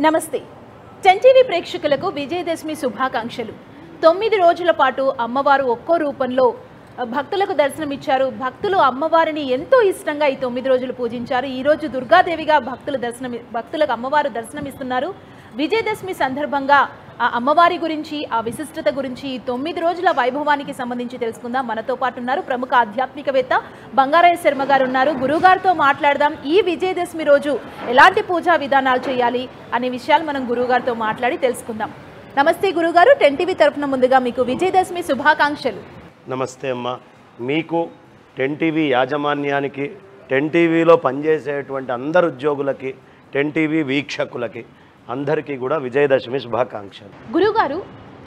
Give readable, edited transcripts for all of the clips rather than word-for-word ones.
నమస్తే. 10 టీవీ ప్రేక్షకులకు విజయదశమి శుభాకాంక్షలు. 9 రోజుల పాటు అమ్మవారు ఒక్కో రూపంలో భక్తులకు దర్శనమిచ్చారు. భక్తులు అమ్మవారిని ఎంతో ఇష్టంగా ఈ 9 రోజులు పూజించారు. ఈ రోజు దుర్గాదేవిగా భక్తులకు అమ్మవారు దర్శనమిస్తున్నారు. విజయదశమి సందర్భంగా ఆ అమ్మవారి గురించి, ఆ విశిష్టత గురించి, 9 రోజుల వైభవానికి సంబంధించి తెలుసుకుందాం. మనతో పాటు ఉన్నారు ప్రముఖ ఆధ్యాత్మికవేత్త బంగారయ్య శర్మ గారు ఉన్నారు. గురువుగారితో మాట్లాడదాం. ఈ విజయదశమి రోజు ఎలాంటి పూజా విధానాలు చేయాలి అనే విషయాలు మనం గురువుగారితో మాట్లాడి తెలుసుకుందాం. నమస్తే గురుగారు. 10 టీవీ తరఫున ముందుగా మీకు విజయదశమి శుభాకాంక్షలు. నమస్తే అమ్మ. మీకు 10 టీవీ యాజమాన్యానికి, 10 టీవీలో పనిచేసేటువంటి అందరు ఉద్యోగులకి, 10 టీవీ వీక్షకులకి అందరికీ కూడా విజయదశమి శుభాకాంక్షలు. గురుగారు,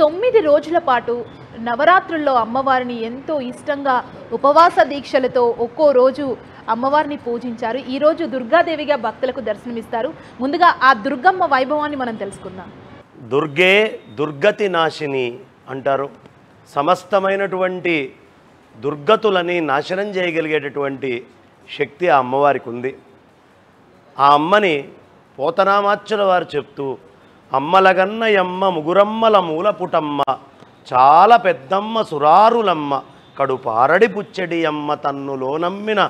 9 రోజుల పాటు నవరాత్రుల్లో అమ్మవారిని ఎంతో ఇష్టంగా ఉపవాస దీక్షలతో ఒక్కో రోజు అమ్మవారిని పూజించారు. ఈరోజు దుర్గాదేవిగా భక్తులకు దర్శనమిస్తారు. ముందుగా ఆ దుర్గమ్మ వైభవాన్ని మనం తెలుసుకుందాం. దుర్గే దుర్గతి నాశిని అంటారు. సమస్తమైనటువంటి దుర్గతులని నాశనం చేయగలిగేటటువంటి శక్తి ఆ అమ్మవారికి ఉంది. ఆ అమ్మని పోతనామాచ్యుల వారు చెప్తూ, అమ్మలగన్నయమ్మ ముగురమ్మల మూలపుటమ్మ, చాలా పెద్దమ్మ సురారులమ్మ, కడుపారడి పుచ్చడి అమ్మ, తన్నులో నమ్మిన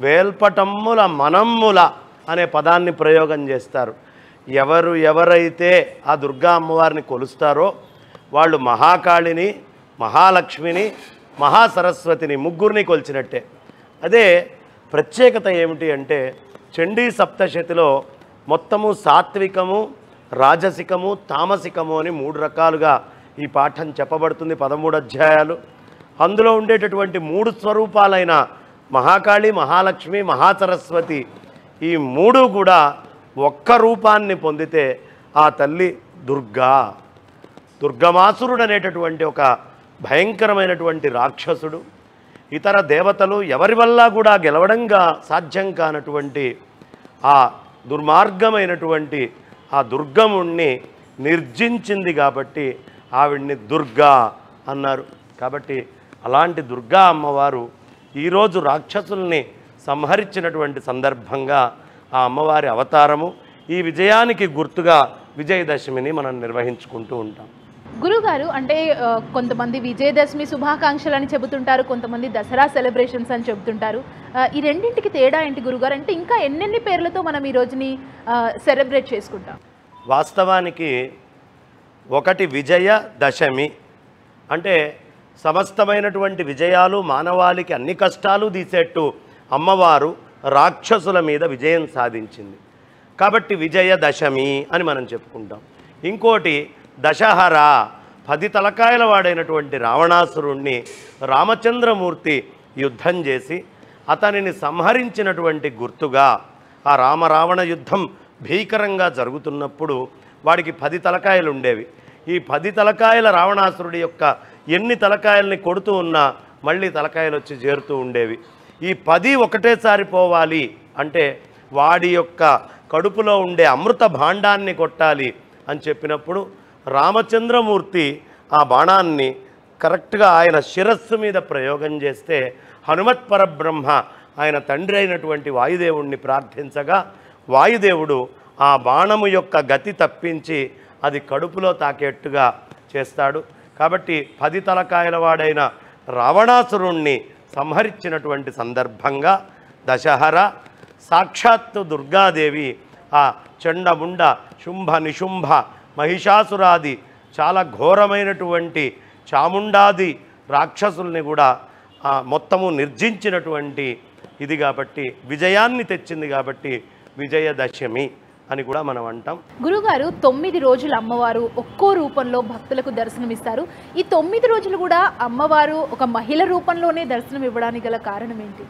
వేల్పటమ్ముల మనమ్ముల అనే పదాన్ని ప్రయోగం చేస్తారు. ఎవరైతే ఆ దుర్గా అమ్మవారిని కొలుస్తారో వాళ్ళు మహాకాళిని, మహాలక్ష్మిని, మహాసరస్వతిని ముగ్గురిని కొలిచినట్టే. అదే ప్రత్యేకత ఏమిటి అంటే, చండీ సప్తశతిలో మొత్తము సాత్వికము, రాజసికము, తామసికము అని 3 రకాలుగా ఈ పాఠం చెప్పబడుతుంది. 13 అధ్యాయాలు. అందులో ఉండేటటువంటి 3 స్వరూపాలైన మహాకాళి, మహాలక్ష్మి, మహాసరస్వతి, ఈ 3 కూడా ఒక్క రూపాన్ని పొందితే ఆ తల్లి దుర్గా. దుర్గమాసురుడు అనేటటువంటి ఒక భయంకరమైనటువంటి రాక్షసుడు, ఇతర దేవతలు ఎవరి వల్ల కూడా గెలవడంగా సాధ్యం కానటువంటి ఆ దుర్మార్గమైనటువంటి ఆ దుర్గముణ్ణి నిర్జించింది కాబట్టి ఆవిడ్ని దుర్గా అన్నారు. కాబట్టి అలాంటి దుర్గా అమ్మవారు ఈరోజు రాక్షసుల్ని సంహరించినటువంటి సందర్భంగా ఆ అమ్మవారి అవతారము. ఈ విజయానికి గుర్తుగా విజయదశమిని మనం నిర్వహించుకుంటూ ఉంటాం. గురుగారు, అంటే కొంతమంది విజయదశమి శుభాకాంక్షలు అని చెబుతుంటారు, కొంతమంది దసరా సెలబ్రేషన్స్ అని చెబుతుంటారు. ఈ రెండింటికి తేడా ఏంటి గురుగారు? అంటే ఇంకా ఎన్నెన్ని పేర్లతో మనం ఈ రోజుని సెలబ్రేట్ చేసుకుంటాం? వాస్తవానికి ఒకటి విజయదశమి అంటే సమస్తమైనటువంటి విజయాలు, మానవాళికి అన్ని కష్టాలు తీసేట్టు అమ్మవారు రాక్షసుల మీద విజయం సాధించింది కాబట్టి విజయదశమి అని మనం చెప్పుకుంటాం. ఇంకోటి దశహరా, 10 తలకాయల వాడైనటువంటి రావణాసురుణ్ణి రామచంద్రమూర్తి యుద్ధం చేసి అతనిని సంహరించినటువంటి గుర్తుగా ఆ రామరావణ యుద్ధం భీకరంగా జరుగుతున్నప్పుడు వాడికి 10 తలకాయలు ఉండేవి. ఈ 10 తలకాయల రావణాసురుడి యొక్క ఎన్ని తలకాయల్ని కొడుతూ ఉన్నా మళ్ళీ తలకాయలు వచ్చి చేరుతూ ఉండేవి. ఈ 10 ఒకటేసారి పోవాలి అంటే వాడి యొక్క కడుపులో ఉండే అమృత భాండాన్ని కొట్టాలి అని చెప్పినప్పుడు రామచంద్రమూర్తి ఆ బాణాన్ని కరెక్ట్గా ఆయన శిరస్సు మీద ప్రయోగం చేస్తే హనుమత్ పరబ్రహ్మ ఆయన తండ్రి అయినటువంటి వాయుదేవుణ్ణి ప్రార్థించగా వాయుదేవుడు ఆ బాణము యొక్క గతి తప్పించి అది కడుపులో తాకేట్టుగా చేస్తాడు. కాబట్టి 10 తలకాయల వాడైన రావణాసురుణ్ణి సంహరించినటువంటి సందర్భంగా దశహర. సాక్షాత్తు దుర్గాదేవి ఆ చండముండ, శుంభ, నిశుంభ, మహిషాసురాది చాలా ఘోరమైనటువంటి చాముండాది రాక్షసుల్ని కూడా మొత్తము నిర్జించినటువంటి ఇది కాబట్టి విజయాన్ని తెచ్చింది కాబట్టి విజయదశమి అని కూడా మనం అంటాం. గురుగారు, 9 రోజులు అమ్మవారు ఒక్కో రూపంలో భక్తులకు దర్శనమిస్తారు. ఈ 9 రోజులు కూడా అమ్మవారు ఒక మహిళ రూపంలోనే దర్శనం ఇవ్వడానికి గల కారణం ఏంటి?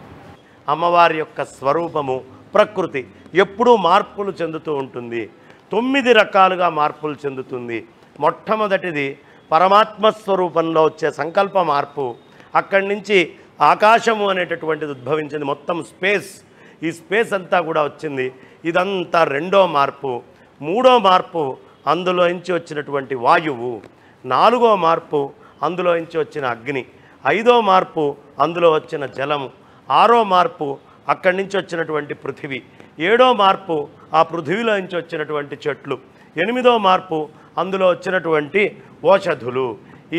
అమ్మవారి యొక్క స్వరూపము, ప్రకృతి ఎప్పుడూ మార్పులు చెందుతూ ఉంటుంది. 9 రకాలుగా మార్పులు చెందుతుంది. మొట్టమొదటిది పరమాత్మ స్వరూపంలో వచ్చే సంకల్ప మార్పు. అక్కడి నుంచి ఆకాశము అనేటటువంటిది ఉద్భవించింది. మొత్తం స్పేస్, ఈ స్పేస్ అంతా కూడా వచ్చింది. ఇదంతా 2వ మార్పు. 3వ మార్పు అందులోంచి వచ్చినటువంటి వాయువు. 4వ మార్పు అందులోంచి వచ్చిన అగ్ని. 5వ మార్పు అందులో వచ్చిన జలము. 6వ మార్పు అక్కడి నుంచి వచ్చినటువంటి పృథివీ. 7వ మార్పు ఆ పృథివీలో నుంచి వచ్చినటువంటి చెట్లు. 8వ మార్పు అందులో వచ్చినటువంటి ఓషధులు.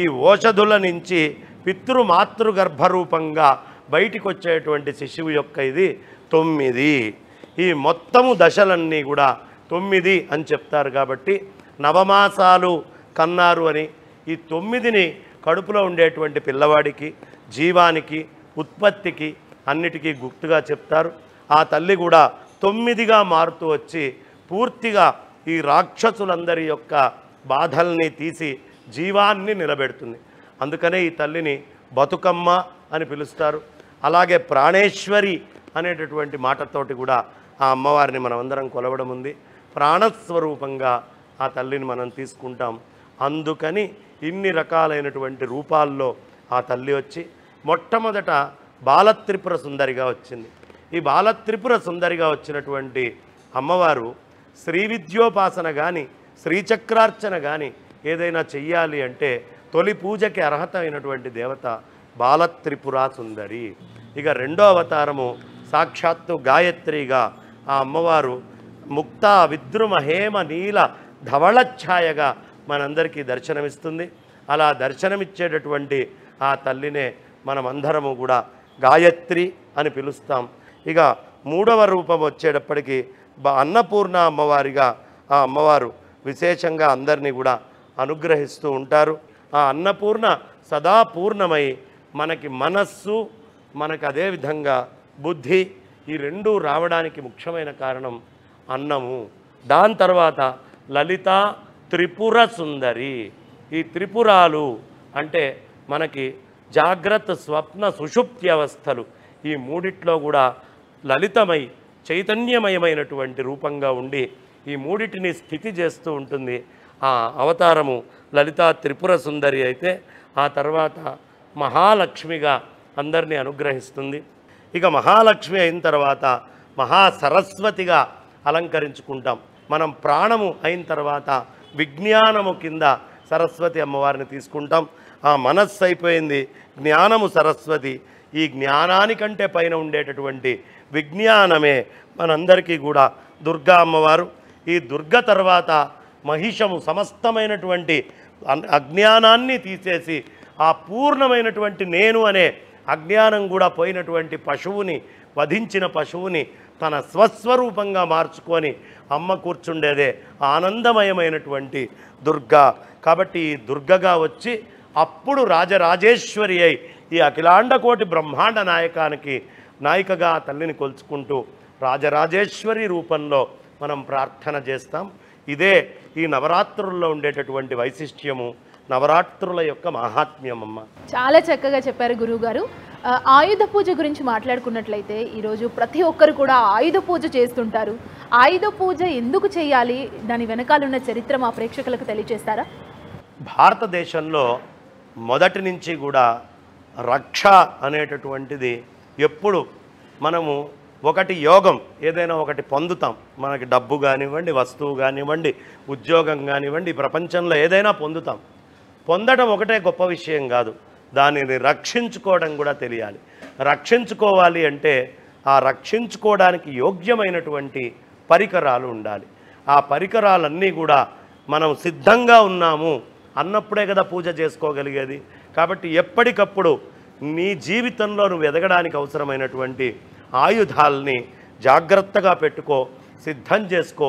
ఈ ఓషధుల నుంచి పితృమాతృగర్భరూపంగా బయటికి వచ్చేటువంటి శిశువు యొక్క ఇది 9. ఈ మొత్తము దశలన్నీ కూడా 9 అని చెప్తారు. కాబట్టి నవమాసాలు కన్నారు అని ఈ 9ని కడుపులో ఉండేటువంటి పిల్లవాడికి, జీవానికి, ఉత్పత్తికి అన్నిటికీ గుర్తుగా చెప్తారు. ఆ తల్లి కూడా 9గా మారుతూ వచ్చి పూర్తిగా ఈ రాక్షసులందరి యొక్క బాధల్ని తీసి జీవాన్ని నిలబెడుతుంది. అందుకనే ఈ తల్లిని బతుకమ్మ అని పిలుస్తారు. అలాగే ప్రాణేశ్వరి అనేటటువంటి మాటతోటి కూడా ఆ అమ్మవారిని మనమందరం కొలవడం ఉంది. ప్రాణస్వరూపంగా ఆ తల్లిని మనం తీసుకుంటాం. అందుకని ఇన్ని రకాలైనటువంటి రూపాల్లో ఆ తల్లి వచ్చి మొట్టమొదట బాలత్రిపుర సుందరిగా వచ్చింది. ఈ బాలత్రిపుర సుందరిగా వచ్చినటువంటి అమ్మవారు శ్రీ విద్యోపాసన కానీ శ్రీచక్రార్చన కానీ ఏదైనా చెయ్యాలి అంటే తొలి పూజకి అర్హత అయినటువంటి దేవత బాలత్రిపురా సుందరి. ఇక 2వ అవతారము సాక్షాత్తు గాయత్రిగా ఆ అమ్మవారు ముక్త విద్రుమ హేమ నీల ధవళఛాయగా మనందరికీ దర్శనమిస్తుంది. అలా దర్శనమిచ్చేటటువంటి ఆ తల్లినే మనమందరము కూడా గాయత్రి అని పిలుస్తాం. ఇక 3వ రూపం వచ్చేటప్పటికి అన్నపూర్ణ అమ్మవారిగా ఆ అమ్మవారు విశేషంగా అందరినీ కూడా అనుగ్రహిస్తూ ఉంటారు. ఆ అన్నపూర్ణ సదా పూర్ణమై మనకి మనస్సు, మనకు అదేవిధంగా బుద్ధి ఈ 2 రావడానికి ముఖ్యమైన కారణం అన్నము. దాని తర్వాత లలిత త్రిపుర సుందరి. ఈ త్రిపురాలు అంటే మనకి జాగ్రత్త, స్వప్న, సుషుప్తి అవస్థలు ఈ మూడిట్లో కూడా లలితమై చైతన్యమయమైనటువంటి రూపంగా ఉండి ఈ మూడిటిని స్థితి చేస్తూ ఉంటుంది. ఆ అవతారము లలితా త్రిపుర సుందరి అయితే ఆ తర్వాత మహాలక్ష్మిగా అందరినీ అనుగ్రహిస్తుంది. ఇక మహాలక్ష్మి అయిన తర్వాత మహాసరస్వతిగా అలంకరించుకుంటాం. మనం ప్రాణము అయిన తర్వాత విజ్ఞానము కింద సరస్వతి అమ్మవారిని తీసుకుంటాం. ఆ మనస్సు అయిపోయింది, జ్ఞానము సరస్వతి. ఈ జ్ఞానానికంటే పైన ఉండేటటువంటి విజ్ఞానమే మనందరికీ కూడా దుర్గా అమ్మవారు. ఈ దుర్గ తర్వాత మహిషము సమస్తమైనటువంటి అజ్ఞానాన్ని తీసేసి ఆ పూర్ణమైనటువంటి నేను అనే అజ్ఞానం కూడా పోయినటువంటి పశువుని, వధించిన పశువుని తన స్వస్వరూపంగా మార్చుకొని అమ్మ కూర్చుండేదే ఆనందమయమైనటువంటి దుర్గా. కాబట్టి ఈ దుర్గగా వచ్చి అప్పుడు రాజరాజేశ్వరి అయి ఈ అఖిలాండకోటి బ్రహ్మాండ నాయకగా తల్లిని కొలుచుకుంటూ రాజరాజేశ్వరి రూపంలో మనం ప్రార్థన చేస్తాం. ఇదే ఈ నవరాత్రుల్లో ఉండేటటువంటి వైశిష్ట్యము, నవరాత్రుల యొక్క మహాత్మ్యం. అమ్మ చాలా చక్కగా చెప్పారు గురువుగారు. ఆయుధ పూజ గురించి మాట్లాడుకున్నట్లయితే ఈరోజు ప్రతి ఒక్కరు కూడా ఆయుధ పూజ చేస్తుంటారు. ఆయుధ పూజ ఎందుకు చేయాలి, దాని వెనకాలన్న చరిత్ర మా ప్రేక్షకులకు తెలియజేస్తారా? భారతదేశంలో మొదటి నుంచి కూడా రక్ష అనేటటువంటిది ఎప్పుడు మనము ఒకటి యోగం ఏదైనా ఒకటి పొందుతాం. మనకి డబ్బు కానివ్వండి, వస్తువు కానివ్వండి, ఉద్యోగం కానివ్వండి, ప్రపంచంలో ఏదైనా పొందుతాం. పొందడం ఒకటే గొప్ప విషయం కాదు, దానిని రక్షించుకోవడం కూడా తెలియాలి. రక్షించుకోవాలి అంటే ఆ రక్షించుకోవడానికి యోగ్యమైనటువంటి పరికరాలు ఉండాలి. ఆ పరికరాలన్నీ కూడా మనం సిద్ధంగా ఉన్నాము అన్నప్పుడే కదా పూజ చేసుకోగలిగేది. కాబట్టి ఎప్పటికప్పుడు నీ జీవితంలో నువ్వు ఎదగడానికి అవసరమైనటువంటి ఆయుధాలని జాగ్రత్తగా పెట్టుకో, సిద్ధం చేసుకో,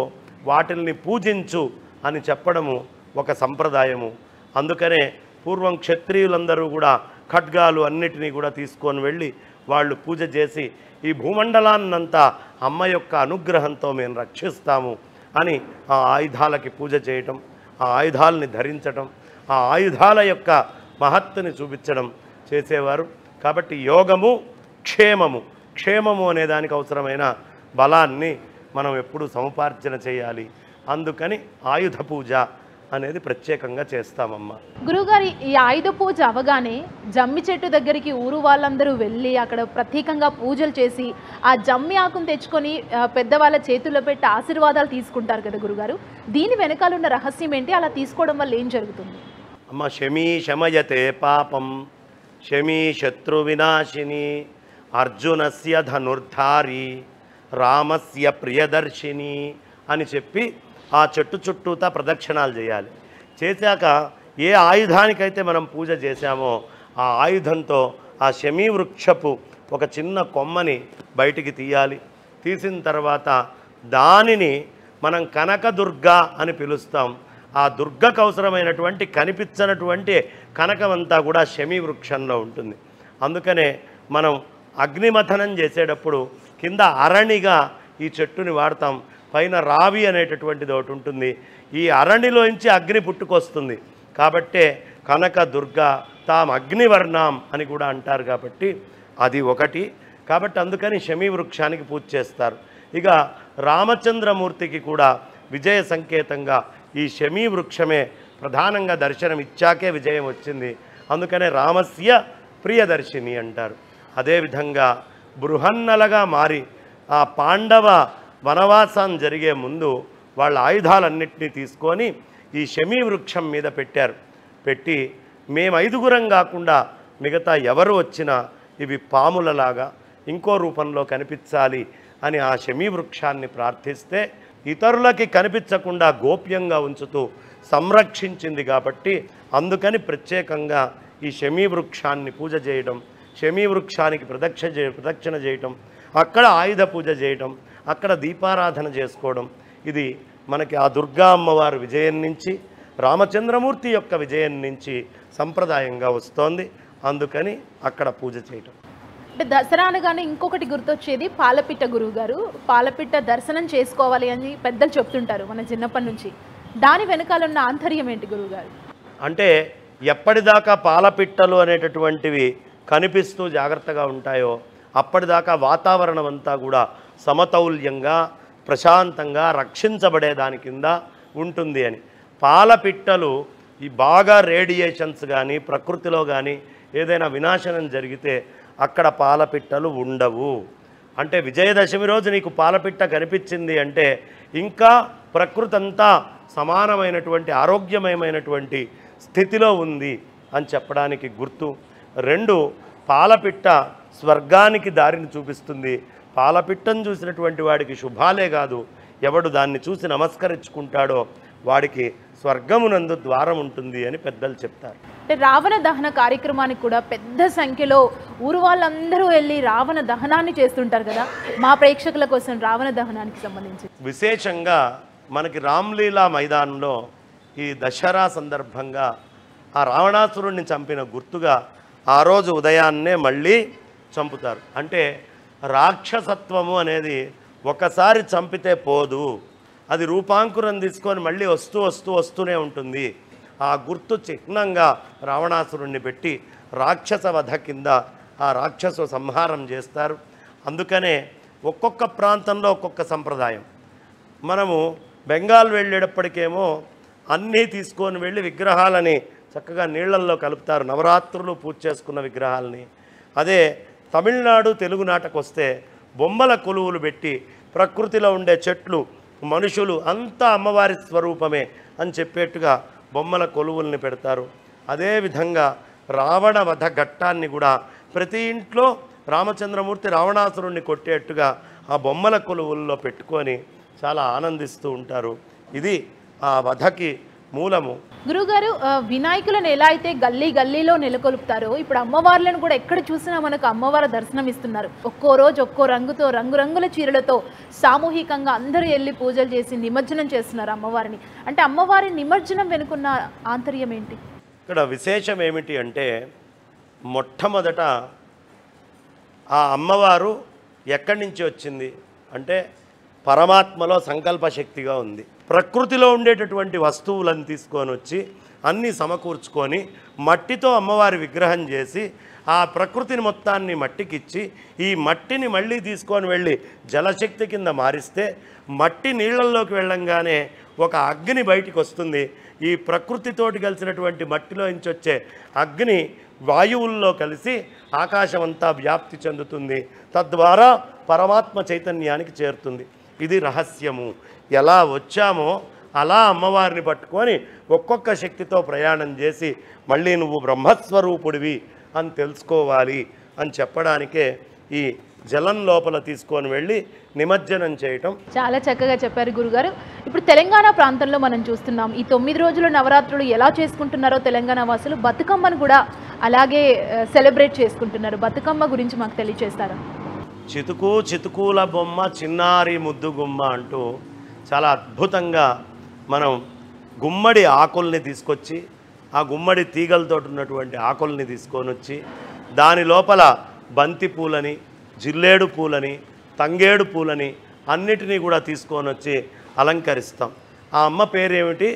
వాటిల్ని పూజించు అని చెప్పడము ఒక సంప్రదాయము. అందుకనే పూర్వం క్షత్రియులందరూ కూడా ఖడ్గాలు అన్నిటినీ కూడా తీసుకొని వెళ్ళి వాళ్ళు పూజ చేసి ఈ భూమండలాన్నంతా అమ్మ యొక్క అనుగ్రహంతో మేము రక్షిస్తాము అని ఆ ఆయుధాలకి పూజ చేయటం, ఆ ఆయుధాలని ధరించటం, ఆ ఆయుధాల యొక్క మహత్తుని చూపించడం చేసేవారు. కాబట్టి యోగము, క్షేమము అనే దానికి అవసరమైన బలాన్ని మనం ఎప్పుడూ సముపార్జన చేయాలి. అందుకని ఆయుధ పూజ అనేది ప్రత్యేకంగా చేస్తామమ్మా. గురువుగారి ఈ ఆయుధ పూజ అవగానే జమ్మి చెట్టు దగ్గరికి ఊరు వాళ్ళందరూ వెళ్ళి అక్కడ ప్రత్యేకంగా పూజలు చేసి ఆ జమ్మి ఆకును తెచ్చుకొని పెద్దవాళ్ళ చేతుల్లో పెట్టి ఆశీర్వాదాలు తీసుకుంటారు కదా గురుగారు, దీని వెనకాల ఉన్న రహస్యం ఏంటి? అలా తీసుకోవడం వల్ల ఏం జరుగుతుంది? అమ్మ శమీ శమయతే పాపం, శమీ శత్రు వినాశిని, అర్జునస్య ధనుర్ధారి, రామస్య ప్రియదర్శిని, అని చెప్పి ఆ చెట్టు చుట్టూతా ప్రదక్షిణాలు చేయాలి. చేశాక ఏ ఆయుధానికైతే మనం పూజ చేశామో ఆ ఆయుధంతో ఆ శమీ వృక్షపు ఒక చిన్న కొమ్మని బయటికి తీయాలి. తీసిన తర్వాత దానిని మనం కనకదుర్గ అని పిలుస్తాం. ఆ దుర్గకు అవసరమైనటువంటి కనిపించినటువంటి కనకమంతా కూడా శమీ వృక్షంలో ఉంటుంది. అందుకనే మనం అగ్నిమథనం చేసేటప్పుడు కింద అరణిగా ఈ చెట్టుని వాడతాం. పైన రావి అనేటటువంటిది ఒకటి ఉంటుంది. ఈ అరణిలోంచి అగ్ని పుట్టుకొస్తుంది కాబట్టే కనక దుర్గ తాం అగ్నివర్ణం అని కూడా అంటారు. కాబట్టి అది ఒకటి. కాబట్టి అందుకని శమీ వృక్షానికి పూజ చేస్తారు. ఇక రామచంద్రమూర్తికి కూడా విజయ సంకేతంగా ఈ శమీ వృక్షమే ప్రధానంగా దర్శనం ఇచ్చాకే విజయం వచ్చింది. అందుకనే రామస్య ప్రియదర్శిని అంటారు. అదేవిధంగా బృహన్నలగా మారి ఆ పాండవ వనవాసం జరిగే ముందు వాళ్ళ ఆయుధాలన్నింటినీ తీసుకొని ఈ శమీ వృక్షం మీద పెట్టారు. పెట్టి మేము 5గురం కాకుండా మిగతా ఎవరు వచ్చినా ఇవి పాములలాగా ఇంకో రూపంలో కనిపించాలి అని ఆ శమీ వృక్షాన్ని ప్రార్థిస్తే ఇతరులకి కనిపించకుండా గోప్యంగా ఉంచుతూ సంరక్షించింది. కాబట్టి అందుకని ప్రత్యేకంగా ఈ శమీ వృక్షాన్ని పూజ చేయడం, శమీ వృక్షానికి ప్రదక్షిణ చేయటం, అక్కడ ఆయుధ పూజ చేయటం, అక్కడ దీపారాధన చేసుకోవడం, ఇది మనకి ఆ దుర్గా అమ్మవారి విజయం నుంచి రామచంద్రమూర్తి యొక్క విజయం నుంచి సంప్రదాయంగా వస్తోంది. అందుకని అక్కడ పూజ చేయటం. అంటే దసరా అనగానే ఇంకొకటి గుర్తొచ్చేది పాలపిట్ట. గురువు గారు, పాలపిట్ట దర్శనం చేసుకోవాలి అని పెద్దలు చెప్తుంటారు మన చిన్నప్పటి నుంచి. దాని వెనకాల ఉన్న ఆంతర్యం ఏంటి గురువుగారు? అంటే ఎప్పటిదాకా పాలపిట్టలు అనేటటువంటివి కనిపిస్తూ జాగ్రత్తగా ఉంటాయో అప్పటిదాకా వాతావరణం అంతా కూడా సమతౌల్యంగా ప్రశాంతంగా రక్షించబడే దాని కింద ఉంటుంది అని. పాలపిట్టలు ఈ బాగా రేడియేషన్స్ కానీ ప్రకృతిలో కానీ ఏదైనా వినాశనం జరిగితే అక్కడ పాలపిట్టలు ఉండవు. అంటే విజయదశమి రోజు నీకు పాలపిట్ట కనిపించింది అంటే ఇంకా ప్రకృతి అంతా సమానమైనటువంటి ఆరోగ్యమయమైనటువంటి స్థితిలో ఉంది అని చెప్పడానికి గుర్తు. 2, పాలపిట్ట స్వర్గానికి దారిని చూపిస్తుంది. పాలపిట్టను చూసినటువంటి వాడికి శుభాలే కాదు, ఎవడు దాన్ని చూసి నమస్కరించుకుంటాడో వాడికి స్వర్గమునందు ద్వారం ఉంటుంది అని పెద్దలు చెప్తారు. అంటే రావణ దహన కార్యక్రమానికి కూడా పెద్ద సంఖ్యలో ఊరు వాళ్ళందరూ వెళ్ళి రావణ దహనాన్ని చేస్తుంటారు కదా. మా ప్రేక్షకుల కోసం రావణ దహనానికి సంబంధించి విశేషంగా మనకి రామ్లీలా మైదానంలో ఈ దసరా సందర్భంగా ఆ రావణాసురుణ్ణి చంపిన గుర్తుగా ఆ రోజు ఉదయాన్నే మళ్ళీ చంపుతారు. అంటే రాక్షసత్వము అనేది ఒకసారి చంపితే పోదు, అది రూపాంకురం తీసుకొని మళ్ళీ వస్తూనే ఉంటుంది. ఆ గుర్తు చిహ్నంగా రావణాసురుణ్ణి పెట్టి రాక్షస వధ కింద ఆ రాక్షస సంహారం చేస్తారు. అందుకనే ఒక్కొక్క ప్రాంతంలో ఒక్కొక్క సంప్రదాయం. మనము బెంగాల్ వెళ్ళేటప్పటికేమో అన్నీ తీసుకొని వెళ్ళి విగ్రహాలని చక్కగా నీళ్లల్లో కలుపుతారు, నవరాత్రులు పూజ చేసుకున్న విగ్రహాలని. అదే తమిళనాడు తెలుగునాటకు వస్తే బొమ్మల కొలువులు పెట్టి ప్రకృతిలో ఉండే చెట్లు మనుషులు అంతా అమ్మవారి స్వరూపమే అని చెప్పేట్టుగా బొమ్మల కొలువుల్ని పెడతారు. అదేవిధంగా రావణ వధ ఘట్టాన్ని కూడా ప్రతి ఇంట్లో రామచంద్రమూర్తి రావణాసురుణ్ణి కొట్టేట్టుగా ఆ బొమ్మల కొలువుల్లో పెట్టుకొని చాలా ఆనందిస్తూ ఉంటారు. ఇది ఆ వధకి మూలము. గురుగారు, వినాయకులను ఎలా అయితే గల్లీ గల్లీలో నెలకొల్పుతారో ఇప్పుడు అమ్మవార్లను కూడా ఎక్కడ చూసినా మనకు అమ్మవారి దర్శనం ఇస్తున్నారు. ఒక్కో రోజు ఒక్కో రంగుతో రంగురంగుల చీరలతో సామూహికంగా అందరూ వెళ్ళి పూజలు చేసి నిమజ్జనం చేస్తున్నారు అమ్మవారిని. అంటే అమ్మవారి నిమజ్జనం వెనుకున్న ఆంతర్యం ఏంటి? ఇక్కడ విశేషం ఏమిటి అంటే మొట్టమొదట ఆ అమ్మవారు ఎక్కడి నుంచి వచ్చింది అంటే పరమాత్మలో సంకల్ప శక్తిగా ఉంది. ప్రకృతిలో ఉండేటటువంటి వస్తువులను తీసుకొని వచ్చి అన్నీ సమకూర్చుకొని మట్టితో అమ్మవారి విగ్రహం చేసి ఆ ప్రకృతిని మొత్తాన్ని మట్టికిచ్చి ఈ మట్టిని మళ్ళీ తీసుకొని వెళ్ళి జలశక్తి కింద మారిస్తే మట్టి నీళ్ళల్లోకి వెళ్ళంగానే ఒక అగ్ని బయటికి వస్తుంది. ఈ ప్రకృతితోటి కలిసినటువంటి మట్టిలో నుంచి వచ్చే అగ్ని వాయువుల్లో కలిసి ఆకాశమంతా వ్యాప్తి చెందుతుంది. తద్వారా పరమాత్మ చైతన్యానికి చేరుతుంది. ఇది రహస్యము. ఎలా వచ్చామో అలా అమ్మవారిని పట్టుకొని ఒక్కొక్క శక్తితో ప్రయాణం చేసి మళ్ళీ నువ్వు బ్రహ్మస్వరూపుడివి అని తెలుసుకోవాలి అని చెప్పడానికే ఈ జలం లోపల తీసుకొని వెళ్ళి నిమజ్జనం చేయటం. చాలా చక్కగా చెప్పారు గురుగారు. ఇప్పుడు తెలంగాణ ప్రాంతంలో మనం చూస్తున్నాం ఈ 9 రోజుల నవరాత్రులు ఎలా చేసుకుంటున్నారో తెలంగాణ వాసులు బతుకమ్మను కూడా అలాగే సెలబ్రేట్ చేసుకుంటున్నారు. బతుకమ్మ గురించి మాకు తెలియజేస్తారా? చితుకు చితుకుల బొమ్మ చిన్నారి ముద్దు గుమ్మ అంటూ చాలా అద్భుతంగా మనం గుమ్మడి ఆకుల్ని తీసుకొచ్చి ఆ గుమ్మడి తీగలతో ఉన్నటువంటి ఆకుల్ని తీసుకొని వచ్చి దాని లోపల బంతి పూలని, జిల్లేడు పూలని, తంగేడు పూలని అన్నిటినీ కూడా తీసుకొని వచ్చి అలంకరిస్తాం. ఆ అమ్మ పేరేమిటి?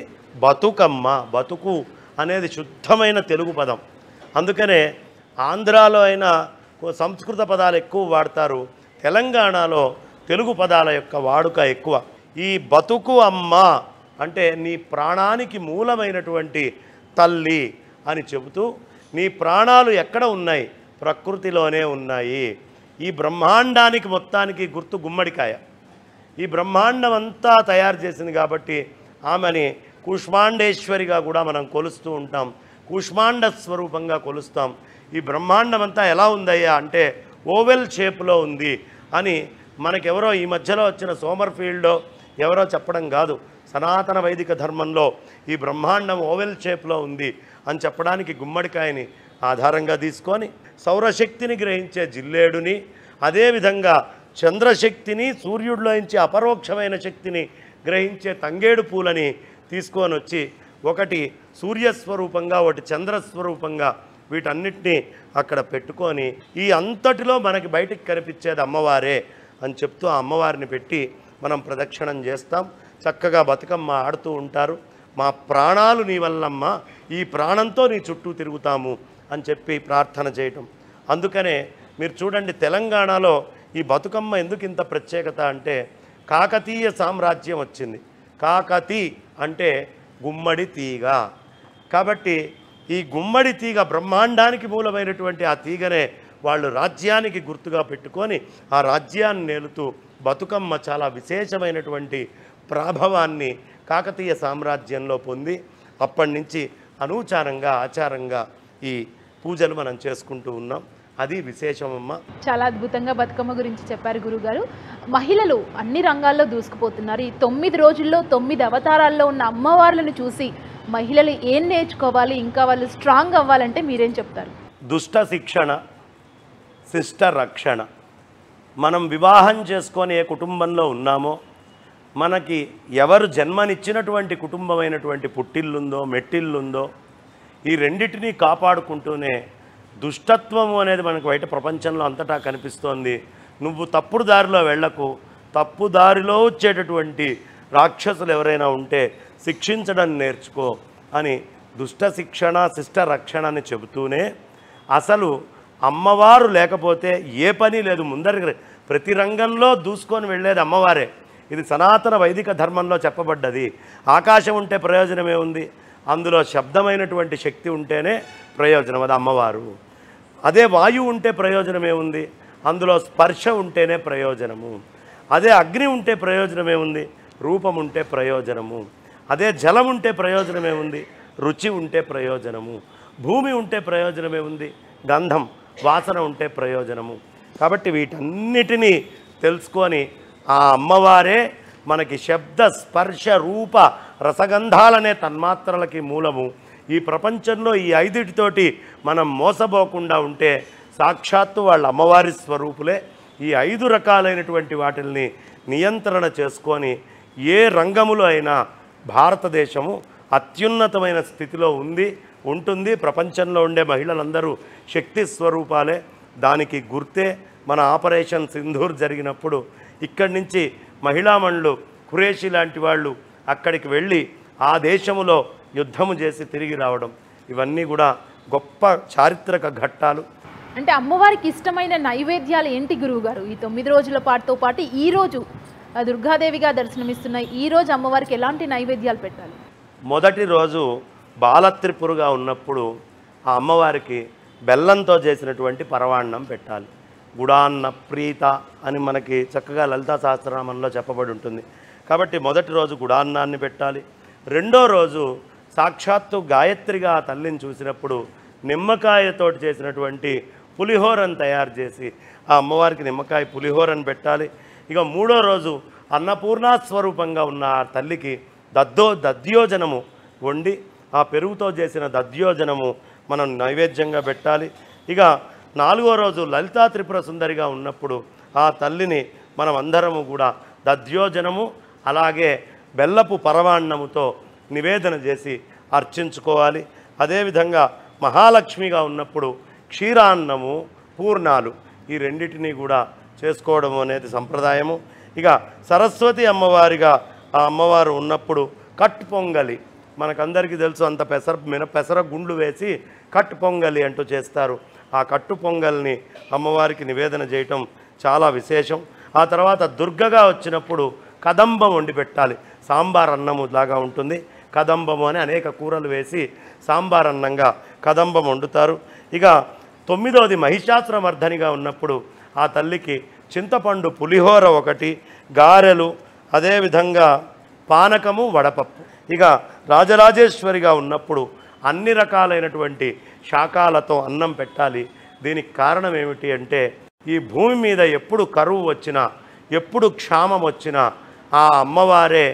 బతుకమ్మ. బతుకు అనేది శుద్ధమైన తెలుగు పదం. అందుకనే ఆంధ్రాలో అయినా సంస్కృత పదాలు ఎక్కువ వాడతారు, తెలంగాణలో తెలుగు పదాల యొక్క వాడుక ఎక్కువ. ఈ బతుకు అమ్మ అంటే నీ ప్రాణానికి మూలమైనటువంటి తల్లి అని చెబుతూ, నీ ప్రాణాలు ఎక్కడ ఉన్నాయి? ప్రకృతిలోనే ఉన్నాయి. ఈ బ్రహ్మాండానికి మొత్తానికి గుర్తు గుమ్మడికాయ. ఈ బ్రహ్మాండం అంతా తయారు చేసింది కాబట్టి ఆమెని కూష్మాండేశ్వరిగా కూడా మనం కొలుస్తూ ఉంటాం, కూష్మాండ స్వరూపంగా కొలుస్తాం. ఈ బ్రహ్మాండం అంతా ఎలా ఉందయ్యా అంటే ఓవెల్ షేప్లో ఉంది అని మనకెవరో ఈ మధ్యలో వచ్చిన సోమర్ఫీల్డ్లో ఎవరో చెప్పడం కాదు, సనాతన వైదిక ధర్మంలో ఈ బ్రహ్మాండం ఓవెల్ షేప్లో ఉంది అని చెప్పడానికి గుమ్మడికాయని ఆధారంగా తీసుకొని సౌరశక్తిని గ్రహించే జిల్లేడుని, అదేవిధంగా చంద్రశక్తిని సూర్యుడిలోంచి అపరోక్షమైన శక్తిని గ్రహించే తంగేడు పూలని తీసుకొని వచ్చి ఒకటి సూర్యస్వరూపంగా ఒకటి చంద్రస్వరూపంగా వీటన్నిటినీ అక్కడ పెట్టుకొని ఈ అంతటిలో మనకి బయటికి కనిపించేది అమ్మవారే అని చెప్తూ ఆ అమ్మవారిని పెట్టి మనం ప్రదక్షిణం చేస్తాం. చక్కగా బతుకమ్మ ఆడుతూ ఉంటారు. మా ప్రాణాలు నీ వల్లమ్మ, ఈ ప్రాణంతో నీ చుట్టూ తిరుగుతాము అని చెప్పి ప్రార్థన చేయటం. అందుకనే మీరు చూడండి తెలంగాణలో ఈ బతుకమ్మ ఎందుకు ఇంత ప్రత్యేకత అంటే కాకతీయ సామ్రాజ్యం వచ్చింది. కాకతి అంటే గుమ్మడి తీగ. కాబట్టి ఈ గుమ్మడి తీగ బ్రహ్మాండానికి మూలమైనటువంటి ఆ తీగనే వాళ్ళు రాజ్యానికి గుర్తుగా పెట్టుకొని ఆ రాజ్యాన్ని నేలుతూ బతుకమ్మ చాలా విశేషమైనటువంటి ప్రాభవాన్ని కాకతీయ సామ్రాజ్యంలో పొంది అప్పటి నుంచి అనూచారంగా ఆచారంగా ఈ పూజలు మనం చేసుకుంటూ ఉన్నాం. అది విశేషమమ్మ. చాలా అద్భుతంగా బతుకమ్మ గురించి చెప్పారు గురుగారు. మహిళలు అన్ని రంగాల్లో దూసుకుపోతున్నారు. ఈ 9 రోజుల్లో 9 అవతారాల్లో ఉన్న అమ్మవార్లను చూసి మహిళలు ఏం నేర్చుకోవాలి, ఇంకా వాళ్ళు స్ట్రాంగ్ అవ్వాలంటే మీరేం చెప్తారు? దుష్ట శిక్షణ, శిష్ట రక్షణ. మనం వివాహం చేసుకొని ఏ కుటుంబంలో ఉన్నామో, మనకి ఎవరు జన్మనిచ్చినటువంటి కుటుంబమైనటువంటి పుట్టిల్లుందో మెట్టిల్లుందో ఈ రెండింటినీ కాపాడుకుంటూనే దుష్టత్వము అనేది మనకు బయట ప్రపంచంలో అంతటా కనిపిస్తోంది. నువ్వు తప్పుడు దారిలో వెళ్ళకు, తప్పు దారిలో వచ్చేటటువంటి రాక్షసులు ఎవరైనా ఉంటే శిక్షించడం నేర్చుకో అని దుష్ట శిక్షణ శిష్ట రక్షణ అని చెబుతూనే అసలు అమ్మవారు లేకపోతే ఏ పని లేదు. ముందరికి ప్రతి రంగంలో దూసుకొని వెళ్ళేది అమ్మవారే. ఇది సనాతన వైదిక ధర్మంలో చెప్పబడ్డది. ఆకాశం ఉంటే ప్రయోజనమే ఉంది, అందులో శబ్దమైనటువంటి శక్తి ఉంటేనే ప్రయోజనం, అది అమ్మవారు. అదే వాయువు ఉంటే ప్రయోజనమే ఉంది, అందులో స్పర్శ ఉంటేనే ప్రయోజనము. అదే అగ్ని ఉంటే ప్రయోజనమే ఉంది, రూపం ఉంటే ప్రయోజనము. అదే జలం ఉంటే ప్రయోజనమే ఉంది, రుచి ఉంటే ప్రయోజనము. భూమి ఉంటే ప్రయోజనమే ఉంది, గంధం వాసన ఉంటే ప్రయోజనము. కాబట్టి వీటన్నిటినీ తెలుసుకొని ఆ అమ్మవారే మనకి శబ్ద స్పర్శ రూప రసగంధాలనే తన్మాత్రలకి మూలము. ఈ ప్రపంచంలో ఈ 5తోటి మనం మోసపోకుండా ఉంటే సాక్షాత్తు వాళ్ళ అమ్మవారి స్వరూపులే. ఈ 5 రకాలైనటువంటి వాటిల్ని నియంత్రణ చేసుకొని ఏ రంగములో అయినా భారతదేశము అత్యున్నతమైన స్థితిలో ఉంటుంది. ప్రపంచంలో ఉండే మహిళలందరూ శక్తి స్వరూపాలే. దానికి గుర్తే మన ఆపరేషన్ సింధూర్ జరిగినప్పుడు ఇక్కడి నుంచి మహిళామణులు ఖురేషి లాంటి వాళ్ళు అక్కడికి వెళ్ళి ఆ దేశములో యుద్ధము చేసి తిరిగి రావడం, ఇవన్నీ కూడా గొప్ప చారిత్రక ఘట్టాలు. అంటే అమ్మవారికి ఇష్టమైన నైవేద్యాలు ఏంటి గురువుగారు? ఈ 9 రోజుల పాటుతో పాటు ఈరోజు దుర్గాదేవిగా దర్శనమిస్తున్న ఈరోజు అమ్మవారికి ఎలాంటి నైవేద్యాలు పెట్టాలి? మొదటి రోజు బాలత్రిపురుగా ఉన్నప్పుడు ఆ అమ్మవారికి బెల్లంతో చేసినటువంటి పరవాన్నం పెట్టాలి. గుడాన్న ప్రీత అని మనకి చక్కగా లలితా సహస్రనామంలో చెప్పబడి ఉంటుంది. కాబట్టి మొదటి రోజు గుడాన్నాన్ని పెట్టాలి. రెండో రోజు సాక్షాత్తు గాయత్రిగా ఆ తల్లిని చూసినప్పుడు నిమ్మకాయతోటి చేసినటువంటి పులిహోరను తయారు చేసి ఆ అమ్మవారికి నిమ్మకాయ పులిహోరను పెట్టాలి. ఇక మూడో రోజు అన్నపూర్ణా స్వరూపంగా ఉన్న ఆ తల్లికి దధ్యోజనము వండి ఆ పెరుగుతో చేసిన దధ్యోజనము మనం నైవేద్యంగా పెట్టాలి. ఇక నాలుగో రోజు లలితా త్రిపుర సుందరిగా ఉన్నప్పుడు ఆ తల్లిని మనం అందరము కూడా దధ్యోజనము అలాగే బెల్లపు పరమాన్నముతో నివేదన చేసి అర్చించుకోవాలి. అదేవిధంగా మహాలక్ష్మిగా ఉన్నప్పుడు క్షీరాన్నము పూర్ణాలు ఈ రెండింటినీ కూడా చేసుకోవడం అనేది సంప్రదాయము. ఇక సరస్వతి అమ్మవారిగా ఆ అమ్మవారు ఉన్నప్పుడు కట్ పొంగలి మనకందరికీ తెలుసు. అంత పెసర గుండ్లు వేసి కట్టు పొంగలి అంటూ చేస్తారు. ఆ కట్టు పొంగల్ని అమ్మవారికి నివేదన చేయటం చాలా విశేషం. ఆ తర్వాత దుర్గగా వచ్చినప్పుడు కదంబం వండి పెట్టాలి. సాంబార్ అన్నము లాగా ఉంటుంది. కదంబము అని అనేక కూరలు వేసి సాంబార్ అన్నంగా కదంబం వండుతారు. ఇక 9వది మహిషాసురమర్ధనిగా ఉన్నప్పుడు ఆ తల్లికి చింతపండు పులిహోర ఒకటి, గారెలు, అదేవిధంగా పానకము, వడపప్పు. ఇక రాజరాజేశ్వరిగా ఉన్నప్పుడు అన్ని రకాలైనటువంటి శాకాలతో అన్నం పెట్టాలి. దీనికి కారణం ఏమిటి అంటే ఈ భూమి మీద ఎప్పుడు కరువు వచ్చినా ఎప్పుడు క్షామం వచ్చినా ఆ అమ్మవారే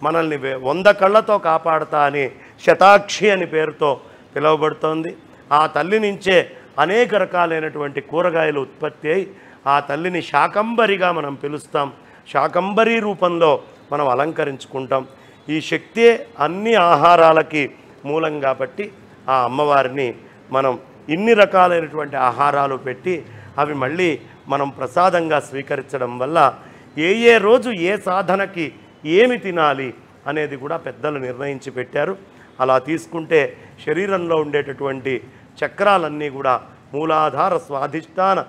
మనల్ని 100 కళ్ళతో కాపాడతా అని శతాక్షి అని పేరుతో పిలువబడుతోంది. ఆ తల్లి నుంచే అనేక రకాలైనటువంటి కూరగాయలు ఉత్పత్తి అయి ఆ తల్లిని శాకంబరిగా మనం పిలుస్తాం. శాకంబరి రూపంలో మనం అలంకరించుకుంటాం. ఈ శక్తే అన్ని ఆహారాలకి మూలం కాబట్టి ఆ అమ్మవారిని మనం ఇన్ని రకాలైనటువంటి ఆహారాలు పెట్టి అవి మళ్ళీ మనం ప్రసాదంగా స్వీకరించడం వల్ల ఏ రోజు ఏ సాధనకి ఏమి తినాలి అనేది కూడా పెద్దలు నిర్ణయించి పెట్టారు. అలా తీసుకుంటే శరీరంలో ఉండేటటువంటి చక్రాలన్నీ కూడా మూలాధార స్వాధిష్టాన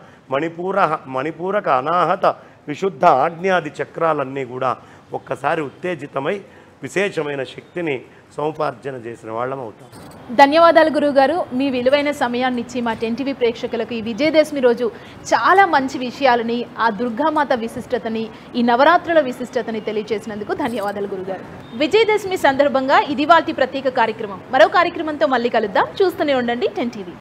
మణిపూరక అనాహత విశుద్ధ ఆజ్ఞాది చక్రాలన్నీ కూడా ఒక్కసారి ఉత్తేజితమై విశేషమైన శక్తిని సముపార్జన చేసిన వాళ్ళం అవుతాం. ధన్యవాదాలు గురువుగారు. మీ విలువైన సమయాన్ని ఇచ్చి మా 10TV ప్రేక్షకులకు ఈ విజయదశమి రోజు చాలా మంచి విషయాలని, ఆ దుర్గామాత విశిష్టతని, ఈ నవరాత్రుల విశిష్టతని తెలియజేసినందుకు ధన్యవాదాలు గురుగారు. విజయదశమి సందర్భంగా ఇది వాటి ప్రత్యేక కార్యక్రమం. మరో కార్యక్రమంతో మళ్ళీ కలుద్దాం. చూస్తూనే ఉండండి 10TV.